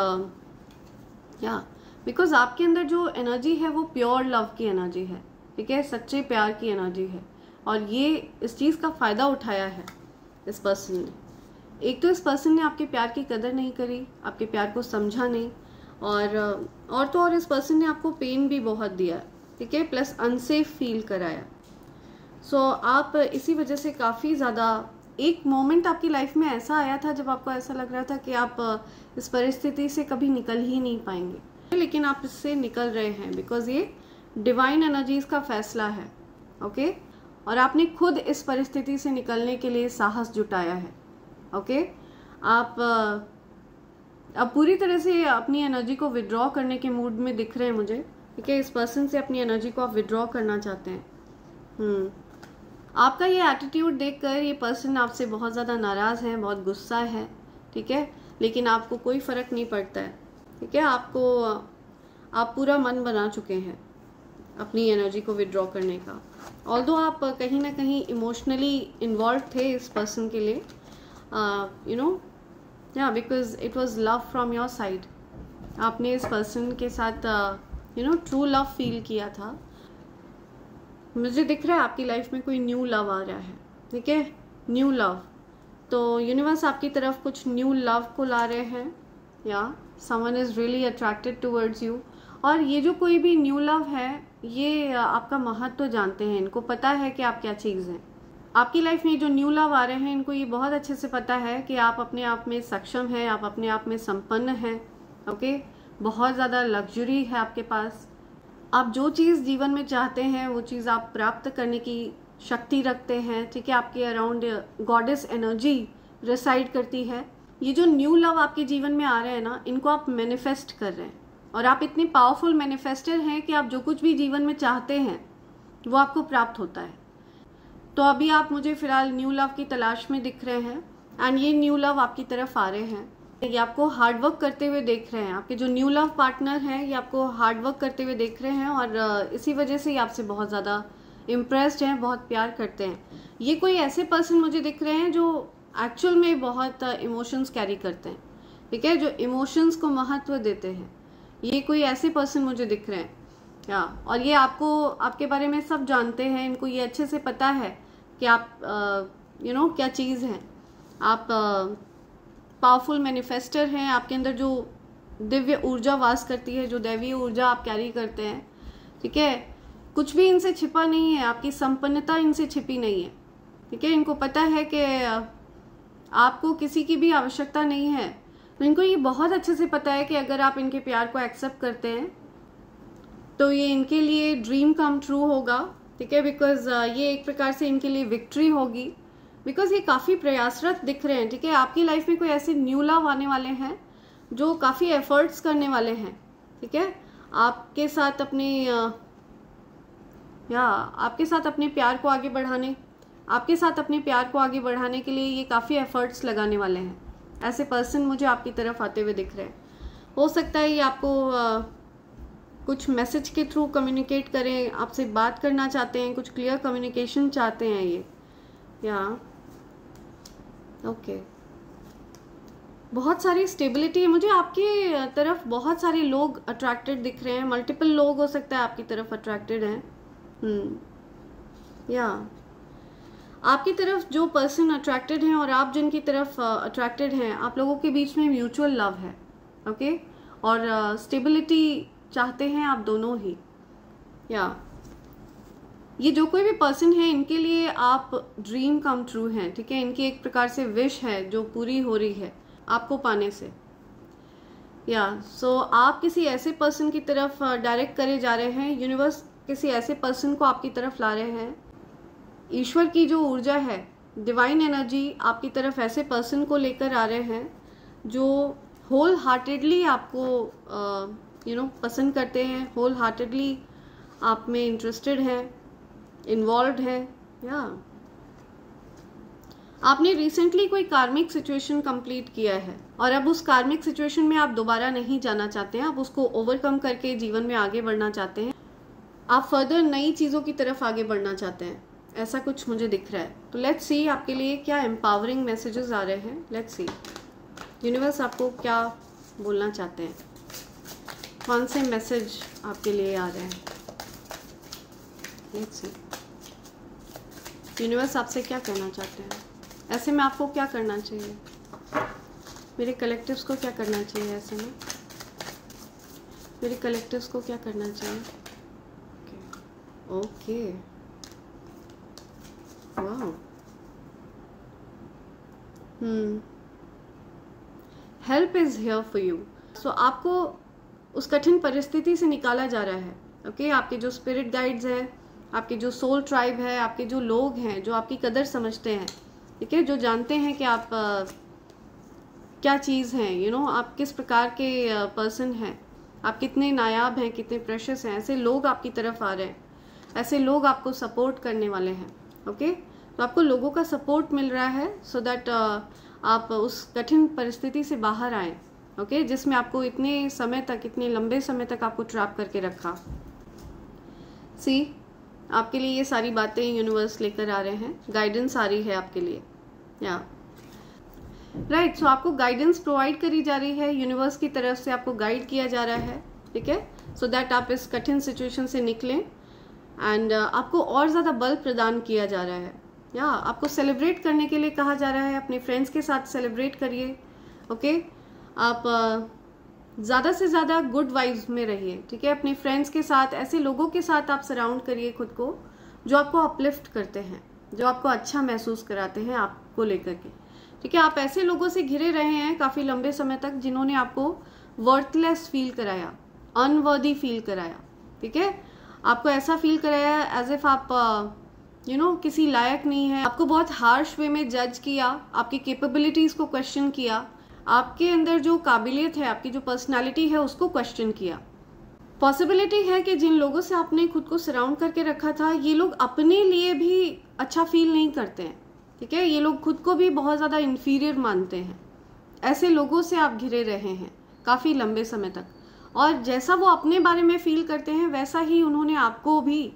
बिकॉज आपके अंदर जो एनर्जी है वो प्योर लव की एनर्जी है। ठीक है, सच्चे प्यार की एनर्जी है, और ये इस चीज़ का फ़ायदा उठाया है इस पर्सन ने। एक तो इस पर्सन ने आपके प्यार की कदर नहीं करी, आपके प्यार को समझा नहीं, और तो और इस पर्सन ने आपको पेन भी बहुत दिया। ठीक है, प्लस अनसेफ फील कराया। सो आप इसी वजह से काफ़ी ज़्यादा, एक मोमेंट आपकी लाइफ में ऐसा आया था जब आपको ऐसा लग रहा था कि आप इस परिस्थिति से कभी निकल ही नहीं पाएंगे, लेकिन आप इससे निकल रहे हैं बिकॉज ये डिवाइन एनर्जीज का फैसला है। ओके, और आपने खुद इस परिस्थिति से निकलने के लिए साहस जुटाया है। ओके, आप अब पूरी तरह से अपनी एनर्जी को विड्रॉ करने के मूड में दिख रहे हैं मुझे। ठीक है, इस पर्सन से अपनी एनर्जी को आप विड्रॉ करना चाहते हैं। आपका ये एटीट्यूड देखकर ये पर्सन आपसे बहुत ज़्यादा नाराज़ है, बहुत गुस्सा है। ठीक है, लेकिन आपको कोई फ़र्क नहीं पड़ता है। ठीक है, आप पूरा मन बना चुके हैं अपनी एनर्जी को विड्रॉ करने का। ऑल्दो आप कहीं ना कहीं इमोशनली इन्वॉल्व थे इस पर्सन के लिए, because it was love from your side. आपने इस पर्सन के साथ ट्रू लव फील किया था। मुझे दिख रहा है आपकी लाइफ में कोई न्यू लव आ रहा है। ठीक है, न्यू लव। तो यूनिवर्स आपकी तरफ कुछ न्यू लव को ला रहे हैं, या someone is really attracted towards you. और ये जो कोई भी न्यू लव है, ये आपका महत्व जानते हैं, इनको पता है कि आप क्या चीज़ हैं। आपकी लाइफ में जो न्यू लव आ रहे हैं इनको ये बहुत अच्छे से पता है कि आप अपने आप में सक्षम हैं, आप अपने आप में संपन्न हैं। ओके, बहुत ज़्यादा लग्जरी है आपके पास। आप जो चीज़ जीवन में चाहते हैं वो चीज़ आप प्राप्त करने की शक्ति रखते हैं। ठीक है, आपके अराउंड गॉडेस एनर्जी रिसाइड करती है। ये जो न्यू लव आपके जीवन में आ रहे हैं ना, इनको आप मैनिफेस्ट कर रहे हैं और आप इतने पावरफुल मैनिफेस्टर हैं कि आप जो कुछ भी जीवन में चाहते हैं वो आपको प्राप्त होता है। तो अभी आप मुझे फिलहाल न्यू लव की तलाश में दिख रहे हैं एंड ये न्यू लव आपकी तरफ आ रहे हैं। ये आपको हार्डवर्क करते हुए देख रहे हैं। आपके जो न्यू लव पार्टनर हैं ये आपको हार्डवर्क करते हुए देख रहे हैं और इसी वजह से ये आपसे बहुत ज़्यादा इम्प्रेस्ड हैं, बहुत प्यार करते हैं। ये कोई ऐसे पर्सन मुझे दिख रहे हैं जो एक्चुअल में बहुत इमोशंस कैरी करते हैं। ठीक है, जो इमोशंस को महत्व देते हैं, ये कोई ऐसे पर्सन मुझे दिख रहे हैं या और ये आपको आपके बारे में सब जानते हैं। इनको ये अच्छे से पता है कि आप क्या चीज़ है। आप पावरफुल मैनिफेस्टर हैं। आपके अंदर जो दिव्य ऊर्जा वास करती है, जो दैवीय ऊर्जा आप कैरी करते हैं। ठीक है, कुछ भी इनसे छिपा नहीं है, आपकी संपन्नता इनसे छिपी नहीं है। ठीक है, इनको पता है कि आपको किसी की भी आवश्यकता नहीं है। तो इनको ये बहुत अच्छे से पता है कि अगर आप इनके प्यार को एक्सेप्ट करते हैं तो ये इनके लिए ड्रीम कम ट्रू होगा। ठीक है, बिकॉज ये एक प्रकार से इनके लिए विक्ट्री होगी, बिकॉज ये काफ़ी प्रयासरत दिख रहे हैं। ठीक है, आपकी लाइफ में कोई ऐसे न्यू लव आने वाले हैं जो काफ़ी एफर्ट्स करने वाले हैं। ठीक है, आपके साथ अपने प्यार को आगे बढ़ाने, आपके साथ अपने प्यार को आगे बढ़ाने के लिए ये काफ़ी एफर्ट्स लगाने वाले हैं। ऐसे पर्सन मुझे आपकी तरफ आते हुए दिख रहे हैं। हो सकता है ये आपको कुछ मैसेज के थ्रू कम्युनिकेट करें, आपसे बात करना चाहते हैं, कुछ क्लियर कम्युनिकेशन चाहते हैं ये या ओके। बहुत सारी स्टेबिलिटी है। मुझे आपकी तरफ बहुत सारे लोग अट्रैक्टेड दिख रहे हैं। मल्टीपल लोग हो सकता है आपकी तरफ अट्रैक्टेड हैं। या आपकी तरफ जो पर्सन अट्रैक्टेड हैं और आप जिनकी तरफ अट्रैक्टेड हैं, आप लोगों के बीच में म्यूचुअल लव है। ओके, और स्टेबिलिटी चाहते हैं आप दोनों ही। या ये जो कोई भी पर्सन है इनके लिए आप ड्रीम कम ट्रू हैं। ठीक है, इनकी एक प्रकार से विश है जो पूरी हो रही है आपको पाने से। या सो आप किसी ऐसे पर्सन की तरफ डायरेक्ट करे जा रहे हैं। यूनिवर्स किसी ऐसे पर्सन को आपकी तरफ ला रहे हैं। ईश्वर की जो ऊर्जा है, डिवाइन एनर्जी आपकी तरफ ऐसे पर्सन को लेकर आ रहे हैं जो होल हार्टेडली आपको पसंद करते हैं, होल हार्टेडली आप में इंटरेस्टेड हैं, इन्वॉल्व है। या आपने रिसेंटली कोई कार्मिक सिचुएशन कंप्लीट किया है और अब उस कार्मिक सिचुएशन में आप दोबारा नहीं जाना चाहते हैं। आप उसको ओवरकम करके जीवन में आगे बढ़ना चाहते हैं। आप फर्दर नई चीज़ों की तरफ आगे बढ़ना चाहते हैं, ऐसा कुछ मुझे दिख रहा है। तो लेट्स सी आपके लिए क्या एम्पावरिंग मैसेजेस आ रहे हैं। लेट्स सी यूनिवर्स आपको क्या बोलना चाहते हैं, कौन से मैसेज आपके लिए आ रहे हैं। लेट्स सी यूनिवर्स आपसे क्या कहना चाहते हैं। ऐसे में आपको क्या करना चाहिए, मेरे कलेक्टिव्स को क्या करना चाहिए, ऐसे में मेरे कलेक्टिव्स को क्या करना चाहिए। Okay wow. Help is here for you. So आपको उस कठिन परिस्थिति से निकाला जा रहा है। ओके, आपके जो स्पिरिट गाइड्स हैं, आपके जो सोल ट्राइब है, आपके जो लोग हैं जो आपकी कदर समझते हैं, ठीक है, जो जानते हैं कि आप क्या चीज़ हैं, आप किस प्रकार के पर्सन हैं, आप कितने नायाब हैं, कितने प्रेशियस हैं, ऐसे लोग आपकी तरफ आ रहे हैं। ऐसे लोग आपको सपोर्ट करने वाले हैं। ओके, तो आपको लोगों का सपोर्ट मिल रहा है सो दैट आप उस कठिन परिस्थिति से बाहर आए। ओके, जिसमें आपको इतने समय तक, इतने लंबे समय तक आपको ट्रैप करके रखा। सी आपके लिए ये सारी बातें यूनिवर्स लेकर आ रहे हैं, गाइडेंस आ रही है आपके लिए। या राइट, सो आपको गाइडेंस प्रोवाइड करी जा रही है यूनिवर्स की तरफ से, आपको गाइड किया जा रहा है। ठीक है, सो दैट आप इस कठिन सिचुएशन से निकलें एंड आपको और ज़्यादा बल प्रदान किया जा रहा है। या आपको सेलिब्रेट करने के लिए कहा जा रहा है। अपने फ्रेंड्स के साथ सेलिब्रेट करिए। ओके, आप ज़्यादा से ज़्यादा गुड वाइब्स में रहिए। ठीक है, अपने फ्रेंड्स के साथ, ऐसे लोगों के साथ आप सराउंड करिए खुद को जो आपको अपलिफ्ट करते हैं, जो आपको अच्छा महसूस कराते हैं आपको लेकर के, ठीक है। आप ऐसे लोगों से घिरे रहे हैं काफ़ी लंबे समय तक जिन्होंने आपको वर्थलेस फील कराया, अनवर्दी फील कराया, ठीक है। आपको ऐसा फील कराया एज इफ आप किसी लायक नहीं है। आपको बहुत हार्श वे में जज किया, आपकी कैपेबिलिटीज़ को क्वेश्चन किया, आपके अंदर जो काबिलियत है, आपकी जो पर्सनालिटी है उसको क्वेश्चन किया। पॉसिबिलिटी है कि जिन लोगों से आपने खुद को सराउंड करके रखा था, ये लोग अपने लिए भी अच्छा फील नहीं करते हैं, ठीक है। ये लोग खुद को भी बहुत ज़्यादा इन्फीरियर मानते हैं। ऐसे लोगों से आप घिरे रहे हैं काफ़ी लंबे समय तक, और जैसा वो अपने बारे में फील करते हैं वैसा ही उन्होंने आपको भी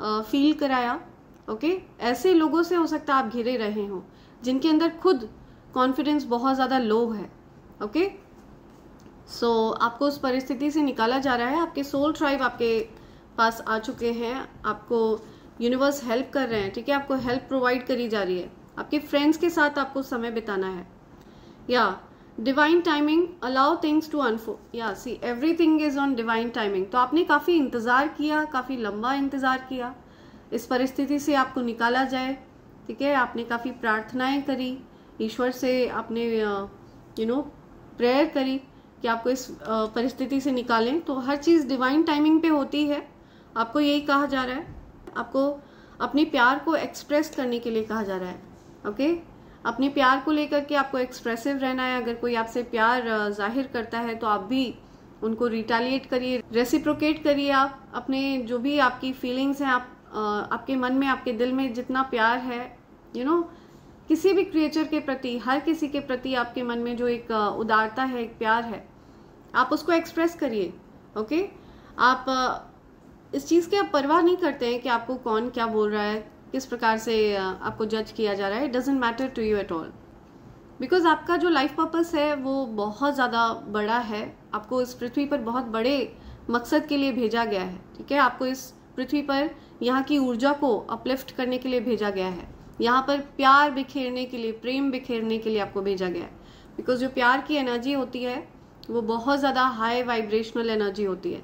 फील कराया, ओके। ऐसे लोगों से हो सकता है आप घिरे रहे हो जिनके अंदर खुद कॉन्फिडेंस बहुत ज़्यादा लो है, ओके। सो आपको उस परिस्थिति से निकाला जा रहा है। आपके सोल ट्राइब आपके पास आ चुके हैं, आपको यूनिवर्स हेल्प कर रहे हैं, ठीक है। आपको हेल्प प्रोवाइड करी जा रही है। आपके फ्रेंड्स के साथ आपको समय बिताना है, या divine timing, allow things to unfold, या see everything is on divine timing. तो आपने काफ़ी इंतज़ार किया, काफ़ी लंबा इंतज़ार किया इस परिस्थिति से आपको निकाला जाए, ठीक है। आपने काफ़ी प्रार्थनाएं करी, ईश्वर से आपने प्रेयर करी कि आपको इस परिस्थिति से निकालें। तो हर चीज़ डिवाइन टाइमिंग पे होती है। आपको यही कहा जा रहा है, आपको अपने प्यार को एक्सप्रेस करने के लिए कहा जा रहा है, ओके। अपने प्यार को लेकर के आपको एक्सप्रेसिव रहना है। अगर कोई आपसे प्यार जाहिर करता है तो आप भी उनको रिटेलिएट करिए, रेसिप्रोकेट करिए। आप अपने जो भी आपकी फीलिंग्स हैं, आपके मन में, आपके दिल में जितना प्यार है, किसी भी क्रिएचर के प्रति, हर किसी के प्रति आपके मन में जो एक उदारता है, एक प्यार है, आप उसको एक्सप्रेस करिए, ओके। आप इस चीज़ की आप परवाह नहीं करते हैं कि आपको कौन क्या बोल रहा है, किस प्रकार से आपको जज किया जा रहा है। It doesn't matter to you at all, because आपका जो लाइफ पर्पस है वो बहुत ज़्यादा बड़ा है। आपको इस पृथ्वी पर बहुत बड़े मकसद के लिए भेजा गया है, ठीक है। आपको इस पृथ्वी पर यहाँ की ऊर्जा को अपलिफ्ट करने के लिए भेजा गया है, यहाँ पर प्यार बिखेरने के लिए, प्रेम बिखेरने के लिए आपको भेजा गया है। बिकॉज जो प्यार की एनर्जी होती है वो बहुत ज़्यादा हाई वाइब्रेशनल एनर्जी होती है।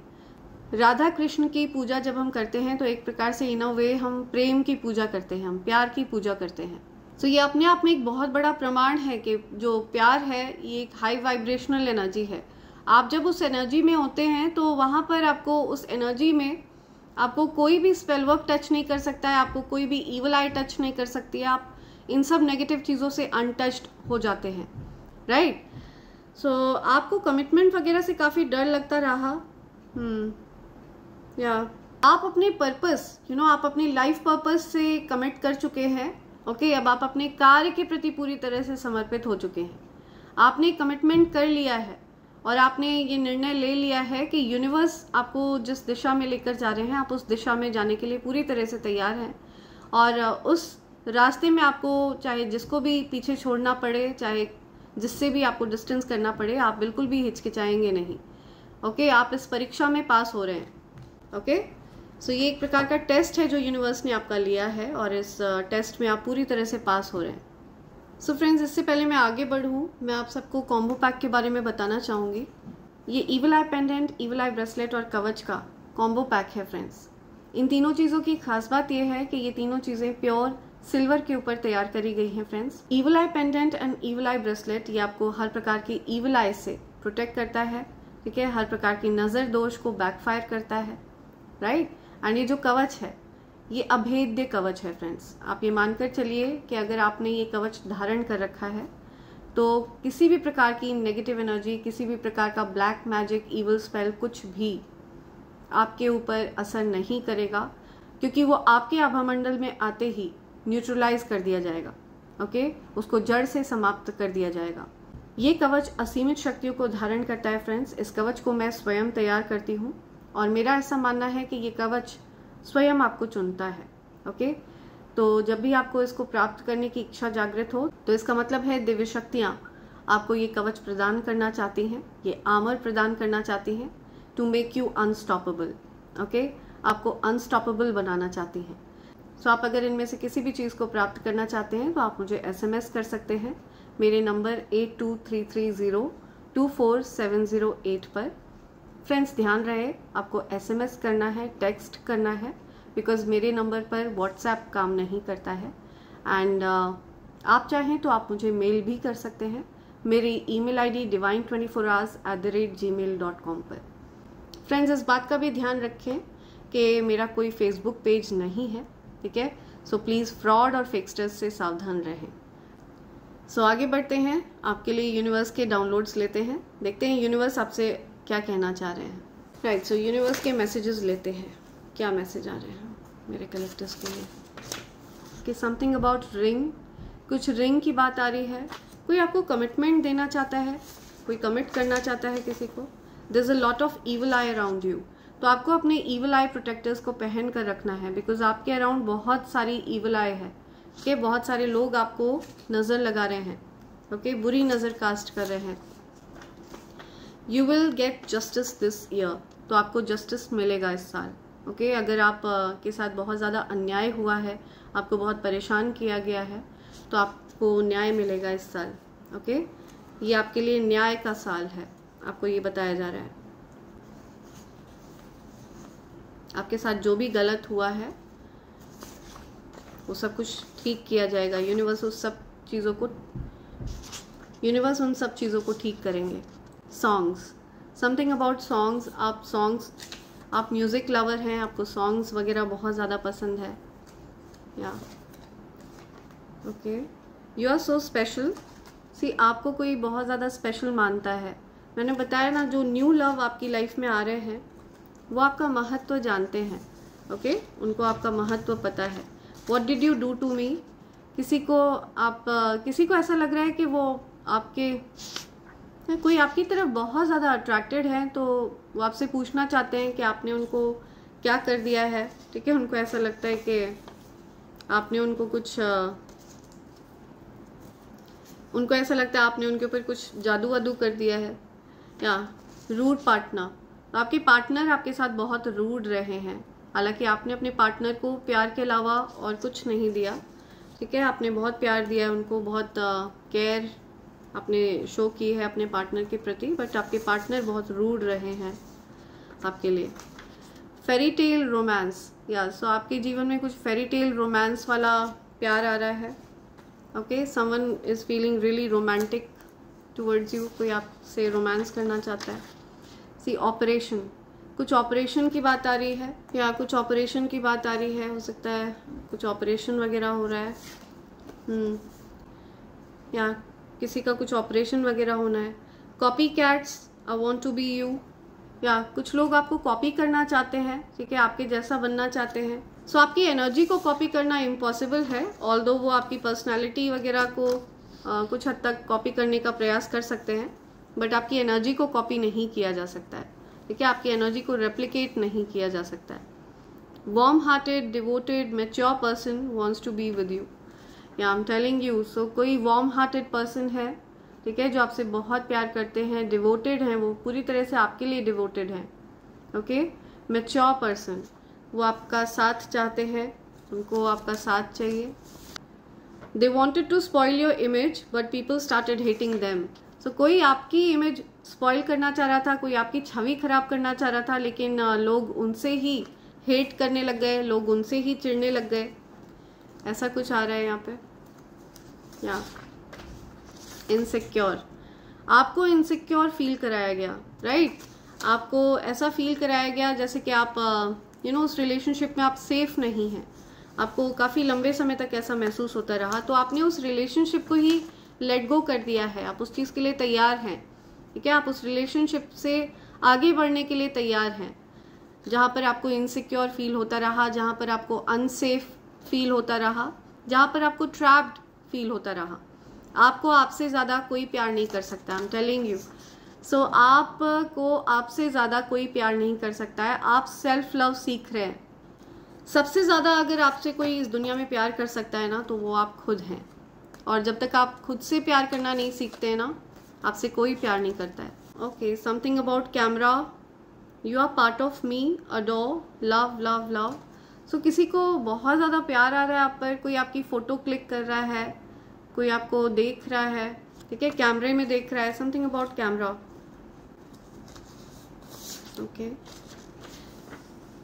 राधा कृष्ण की पूजा जब हम करते हैं तो एक प्रकार से इन अ वे हम प्रेम की पूजा करते हैं, हम प्यार की पूजा करते हैं। सो ये अपने आप में एक बहुत बड़ा प्रमाण है कि जो प्यार है ये एक हाई वाइब्रेशनल एनर्जी है। आप जब उस एनर्जी में होते हैं तो वहाँ पर आपको उस एनर्जी में आपको कोई भी स्पेल वर्क टच नहीं कर सकता है, आपको कोई भी ईवल आई टच नहीं कर सकती है। आप इन सब नेगेटिव चीज़ों से अनटच्ड हो जाते हैं, राइट। सो आपको कमिटमेंट वगैरह से काफ़ी डर लगता रहा, या आप अपने पर्पस, आप अपनी लाइफ पर्पस से कमिट कर चुके हैं, ओके। अब आप अपने कार्य के प्रति पूरी तरह से समर्पित हो चुके हैं। आपने कमिटमेंट कर लिया है और आपने ये निर्णय ले लिया है कि यूनिवर्स आपको जिस दिशा में लेकर जा रहे हैं, आप उस दिशा में जाने के लिए पूरी तरह से तैयार हैं। और उस रास्ते में आपको चाहे जिसको भी पीछे छोड़ना पड़े, चाहे जिससे भी आपको डिस्टेंस करना पड़े, आप बिल्कुल भी हिचकिचाएंगे नहीं, ओके। आप इस परीक्षा में पास हो रहे हैं, ओके। सो ये एक प्रकार का टेस्ट है जो यूनिवर्स ने आपका लिया है और इस टेस्ट में आप पूरी तरह से पास हो रहे हैं। सो फ्रेंड्स, इससे पहले मैं आगे बढ़ूँ, मैं आप सबको कॉम्बो पैक के बारे में बताना चाहूँगी। ये ईविल आई पेंडेंट, ईविल आई ब्रेसलेट और कवच का कॉम्बो पैक है फ्रेंड्स। इन तीनों चीज़ों की खास बात यह है कि ये तीनों चीज़ें प्योर सिल्वर के ऊपर तैयार करी गई हैं friends. Evil I pendant and evil I bracelet ये आपको हर प्रकार की ईविल आई से प्रोटेक्ट करता है, ठीक है। हर प्रकार की नज़र दोष को बैकफायर करता है, राइट। एंड ये जो कवच है ये अभेद्य कवच है फ्रेंड्स। आप ये मानकर चलिए कि अगर आपने ये कवच धारण कर रखा है तो किसी भी प्रकार की नेगेटिव एनर्जी, किसी भी प्रकार का ब्लैक मैजिक, इविल स्पेल कुछ भी आपके ऊपर असर नहीं करेगा, क्योंकि वो आपके आभामंडल में आते ही न्यूट्रलाइज कर दिया जाएगा, ओके। उसको जड़ से समाप्त कर दिया जाएगा। ये कवच असीमित शक्तियों को धारण करता है फ्रेंड्स। इस कवच को मैं स्वयं तैयार करती हूँ और मेरा ऐसा मानना है कि ये कवच स्वयं आपको चुनता है, ओके। तो जब भी आपको इसको प्राप्त करने की इच्छा जागृत हो तो इसका मतलब है दिव्य शक्तियाँ आपको ये कवच प्रदान करना चाहती हैं, ये आर्मर प्रदान करना चाहती हैं to make you unstoppable, okay. आपको अनस्टॉपेबल बनाना चाहती हैं। सो आप अगर इनमें से किसी भी चीज़ को प्राप्त करना चाहते हैं तो आप मुझे SMS कर सकते हैं मेरे नंबर 8233024708 पर। फ्रेंड्स, ध्यान रहे आपको SMS करना है, टेक्स्ट करना है, बिकॉज मेरे नंबर पर व्हाट्सएप काम नहीं करता है। एंड आप चाहें तो आप मुझे मेल भी कर सकते हैं। मेरी ईमेल आईडी divine24hours@gmail.com पर। फ्रेंड्स, इस बात का भी ध्यान रखें कि मेरा कोई फेसबुक पेज नहीं है, ठीक है। सो प्लीज़ फ्रॉड और फिक्स्टर्स से सावधान रहें। सो आगे बढ़ते हैं, आपके लिए यूनिवर्स के डाउनलोड्स लेते हैं, देखते हैं यूनिवर्स आपसे क्या कहना चाह रहे हैं। राइट, सो यूनिवर्स के मैसेजेस लेते हैं, क्या मैसेज आ रहे हैं मेरे कलेक्टर्स के लिए। कि समथिंग अबाउट रिंग, कुछ रिंग की बात आ रही है। कोई आपको कमिटमेंट देना चाहता है, कोई कमिट करना चाहता है किसी को। There is a lot of evil eye around you, तो आपको अपने ईविल आई प्रोटेक्टर्स को पहन कर रखना है, बिकॉज आपके अराउंड बहुत सारी ईविल आई है कि बहुत सारे लोग आपको नज़र लगा रहे हैं, ओके, बुरी नज़र कास्ट कर रहे हैं। You will get justice this year, तो आपको जस्टिस मिलेगा इस साल, ओके। अगर आप के साथ बहुत ज़्यादा अन्याय हुआ है, आपको बहुत परेशान किया गया है, तो आपको न्याय मिलेगा इस साल, ओके। ये आपके लिए न्याय का साल है, आपको ये बताया जा रहा है। आपके साथ जो भी गलत हुआ है वो सब कुछ ठीक किया जाएगा। यूनिवर्स उन सब चीज़ों को ठीक करेंगे। Songs, something about songs. आप म्यूज़िक लवर हैं, आपको सॉन्ग्स वगैरह बहुत ज़्यादा पसंद है, या okay. You are so special. See, आपको कोई बहुत ज़्यादा स्पेशल मानता है। मैंने बताया ना, जो न्यू लव आपकी लाइफ में आ रहे हैं वो आपका महत्व जानते हैं, ओके। उनको आपका महत्व पता है। What did you do to me, किसी को ऐसा लग रहा है कि वो कोई आपकी तरफ बहुत ज़्यादा अट्रैक्टेड है, तो वो आपसे पूछना चाहते हैं कि आपने उनको क्या कर दिया है, ठीक है। उनको ऐसा लगता है कि आपने उनके ऊपर कुछ जादू वादू कर दिया है। या रूड पार्टनर, आपके पार्टनर आपके साथ बहुत रूड रहे हैं, हालांकि आपने अपने पार्टनर को प्यार के अलावा और कुछ नहीं दिया, ठीक है। आपने बहुत प्यार दिया है उनको, बहुत केयर आपने शो की है अपने पार्टनर के प्रति, बट आपके पार्टनर बहुत रूड रहे हैं आपके लिए। फेरी टेल रोमांस, या सो आपके जीवन में कुछ फेरी टेल रोमांस वाला प्यार आ रहा है, okay. Someone is feeling really romantic towards you, कोई आपसे रोमांस करना चाहता है। सी, ऑपरेशन, कुछ ऑपरेशन की बात आ रही है, या कुछ ऑपरेशन की बात आ रही है, हो सकता है कुछ ऑपरेशन वगैरह हो रहा है, या किसी का कुछ ऑपरेशन वगैरह होना है। Copy cats, I want to be you, या कुछ लोग आपको कॉपी करना चाहते हैं, ठीक है, आपके जैसा बनना चाहते हैं। सो आपकी एनर्जी को कॉपी करना इम्पॉसिबल है, ऑल्दो वो आपकी पर्सनैलिटी वगैरह को कुछ हद तक कॉपी करने का प्रयास कर सकते हैं, बट आपकी एनर्जी को कॉपी नहीं किया जा सकता है, ठीक है। आपकी एनर्जी को रेप्लिकेट नहीं किया जा सकता है। Warm hearted, devoted, mature person wants to be with you, या I am telling you. So कोई वार्म हार्टेड पर्सन है, ठीक है, जो आपसे बहुत प्यार करते हैं, डिवोटेड हैं, वो पूरी तरह से आपके लिए डिवोटेड हैं, ओके। मैच्योर पर्सन, वो आपका साथ चाहते हैं, उनको आपका साथ चाहिए। They wanted to spoil your image but people started hating them. So कोई आपकी इमेज स्पॉइल करना चाह रहा था, कोई आपकी छवि खराब करना चाह रहा था, लेकिन लोग उनसे ही हेट करने लग गए, लोग उनसे ही चिढ़ने लग गए। ऐसा कुछ आ रहा है यहाँ पे। या इनसिक्योर, आपको इनसिक्योर फील कराया गया, राइट। आपको ऐसा फील कराया गया जैसे कि आप उस रिलेशनशिप में आप सेफ नहीं हैं। आपको काफ़ी लंबे समय तक ऐसा महसूस होता रहा, तो आपने उस रिलेशनशिप को ही लेट गो कर दिया है। आप उस चीज़ के लिए तैयार हैं, ठीक है। आप उस रिलेशनशिप से आगे बढ़ने के लिए तैयार हैं, जहाँ पर आपको इनसिक्योर फील होता रहा, जहाँ पर आपको अनसेफ फील होता रहा, जहाँ पर आपको ट्रैप्ड फील होता रहा। आपको आपसे ज़्यादा कोई प्यार नहीं कर सकता, आई एम टेलिंग यू। सो आपको आपसे ज़्यादा कोई प्यार नहीं कर सकता है। आप सेल्फ लव सीख रहे हैं। सबसे ज़्यादा अगर आपसे कोई इस दुनिया में प्यार कर सकता है ना, तो वो आप खुद हैं। और जब तक आप खुद से प्यार करना नहीं सीखते हैं ना, आपसे कोई प्यार नहीं करता है, okay. Something about camera, you are part of me, adore, love love love. So किसी को बहुत ज़्यादा प्यार आ रहा है आप पर, कोई आपकी फ़ोटो क्लिक कर रहा है, कोई आपको देख रहा है, ठीक है, कैमरे में देख रहा है। Something about camera, okay.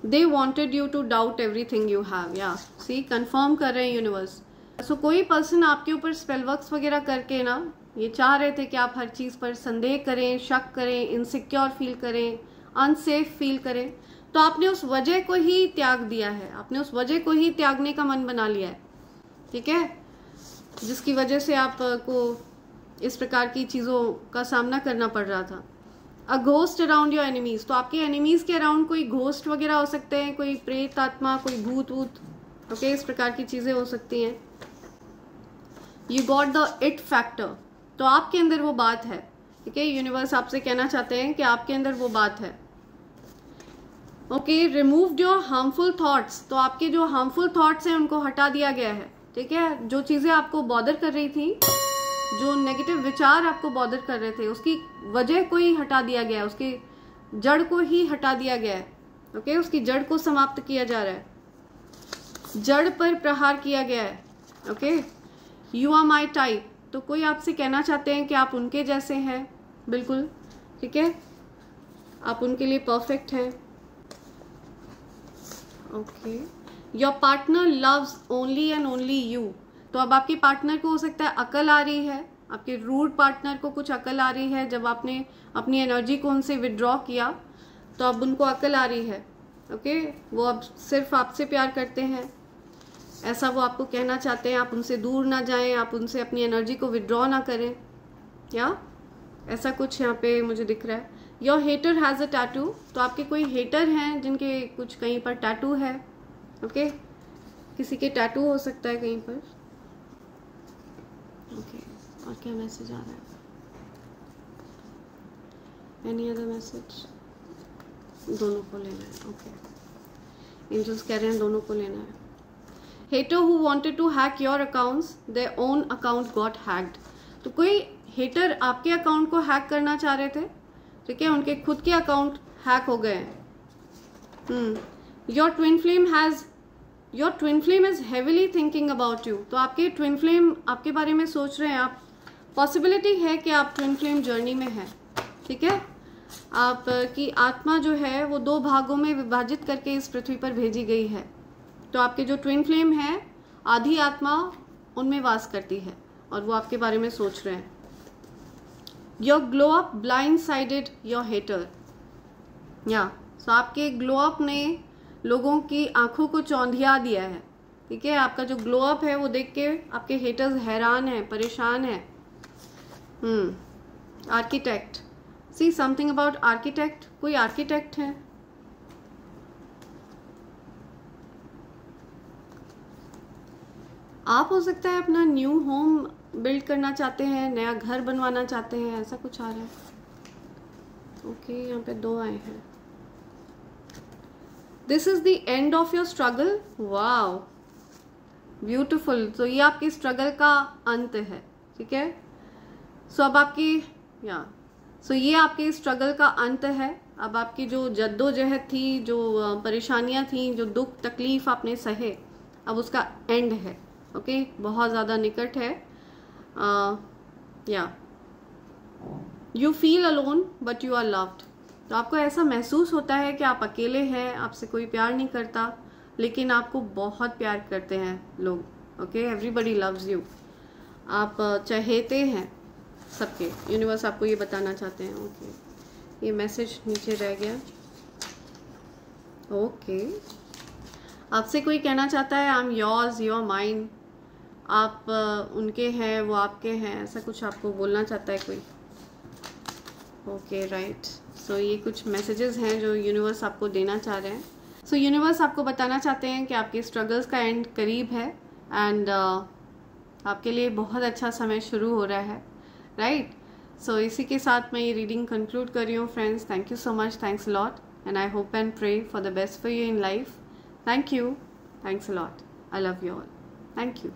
They wanted you to doubt everything you have, या सी, कंफर्म कर रहे हैं यूनिवर्स सो कोई पर्सन आपके ऊपर स्पेल वर्क्स वगैरह करके ना ये चाह रहे थे कि आप हर चीज़ पर संदेह करें, शक करें, इनसिक्योर फील करें, अनसेफ फील करें, तो आपने उस वजह को ही त्याग दिया है, आपने उस वजह को ही त्यागने का मन बना लिया है, ठीक है, जिसकी वजह से आपको इस प्रकार की चीज़ों का सामना करना पड़ रहा था। A ghost around your enemies, तो आपके एनिमीज के अराउंड कोई घोस्ट वगैरह हो सकते हैं, कोई प्रेत आत्मा, कोई भूत वूत, ओके, इस प्रकार की चीज़ें हो सकती हैं। You got the it factor, तो आपके अंदर वो बात है, ठीक है, यूनिवर्स आपसे कहना चाहते हैं कि आपके अंदर वो बात है। Okay, remove your harmful thoughts, तो आपके जो हार्मफुल थॉट्स हैं उनको हटा दिया गया है, ठीक है, जो चीज़ें आपको बॉदर कर रही थी, जो नेगेटिव विचार आपको बॉदर कर रहे थे, उसकी वजह को ही हटा दिया गया है, उसकी जड़ को ही हटा दिया गया है, ओके, उसकी जड़ को समाप्त किया जा रहा है, जड़ पर प्रहार किया गया है, okay. You are my type, तो कोई आपसे कहना चाहते हैं कि आप उनके जैसे हैं, बिल्कुल, ठीक है, आप उनके लिए परफेक्ट हैं, okay. Your partner loves only and only you, तो अब आपके पार्टनर को हो सकता है अकल आ रही है, आपके रूड पार्टनर को कुछ अकल आ रही है, जब आपने अपनी एनर्जी को उनसे विड्रॉ किया तो अब उनको अकल आ रही है, ओके, वो अब सिर्फ आपसे प्यार करते हैं, ऐसा वो आपको कहना चाहते हैं, आप उनसे दूर ना जाएं, आप उनसे अपनी एनर्जी को विड्रॉ ना करें, या ऐसा कुछ यहाँ पे मुझे दिख रहा है। Your hater has a tattoo, तो आपके कोई हेटर हैं जिनके कुछ कहीं पर टैटू है, ओके, किसी के टैटू हो सकता है कहीं पर, ओके। और क्या मैसेज आ रहा है, एनी अदर मैसेज? दोनों को लेना है, ओके, एंजल्स कह रहे हैं दोनों को लेना है। Hater who wanted to hack your accounts, their own account got hacked, तो कोई हेटर आपके अकाउंट को हैक करना चाह रहे थे, ठीक है, उनके खुद के अकाउंट हैक हो गए हैं। Your twin flame is heavily thinking about you, तो आपके ट्विन फ्लेम आपके बारे में सोच रहे हैं, आप पॉसिबिलिटी है कि आप ट्विन फ्लेम जर्नी में हैं, ठीक है, आपकी आत्मा जो है वो 2 भागों में विभाजित करके इस पृथ्वी पर भेजी गई है, तो आपके जो ट्विन फ्लेम है, आधी आत्मा उनमें वास करती है और वो आपके बारे में सोच रहे हैं। Your glow up blind sided your hater, या सो आपके ग्लो अप ने लोगों की आंखों को चौंधिया दिया है, ठीक है, आपका जो ग्लो अप है वो देख के आपके हेटर्स हैरान हैं, परेशान हैं। Architect, see something about architect, कोई आर्किटेक्ट है, आप हो सकता है अपना न्यू होम बिल्ड करना चाहते हैं, नया घर बनवाना चाहते हैं, ऐसा कुछ आ रहा है, ओके, यहाँ पे 2 आए हैं। This is the end of your struggle, wow beautiful, तो ये आपकी स्ट्रगल का अंत है, ठीक है, सो अब आपकी ये आपके स्ट्रगल का अंत है। अब आपकी जो जद्दोजहद थी, जो परेशानियां थी, जो दुख तकलीफ आपने सहे, अब उसका एंड है, ओके, बहुत ज़्यादा निकट है। You feel alone but you are loved, तो आपको ऐसा महसूस होता है कि आप अकेले हैं, आपसे कोई प्यार नहीं करता, लेकिन आपको बहुत प्यार करते हैं लोग, ओके, एवरीबडी लव्स यू, आप चहेते हैं सबके, यूनिवर्स आपको ये बताना चाहते हैं, ओके। ये मैसेज नीचे रह गया, ओके, आपसे कोई कहना चाहता है I am yours, you are mine, आप उनके हैं, वो आपके हैं, ऐसा कुछ आपको बोलना चाहता है कोई, ओके, राइट। सो ये कुछ मैसेजेस हैं जो यूनिवर्स आपको देना चाह रहे हैं। सो यूनिवर्स आपको बताना चाहते हैं कि आपके स्ट्रगल्स का एंड करीब है, एंड आपके लिए बहुत अच्छा समय शुरू हो रहा है, राइट। सो इसी के साथ मैं ये रीडिंग कंक्लूड कर रही हूँ friends. Thank you so much, thanks a lot, and I hope and pray for the best for you in life. Thank you, thanks a lot, I love you all, thank you.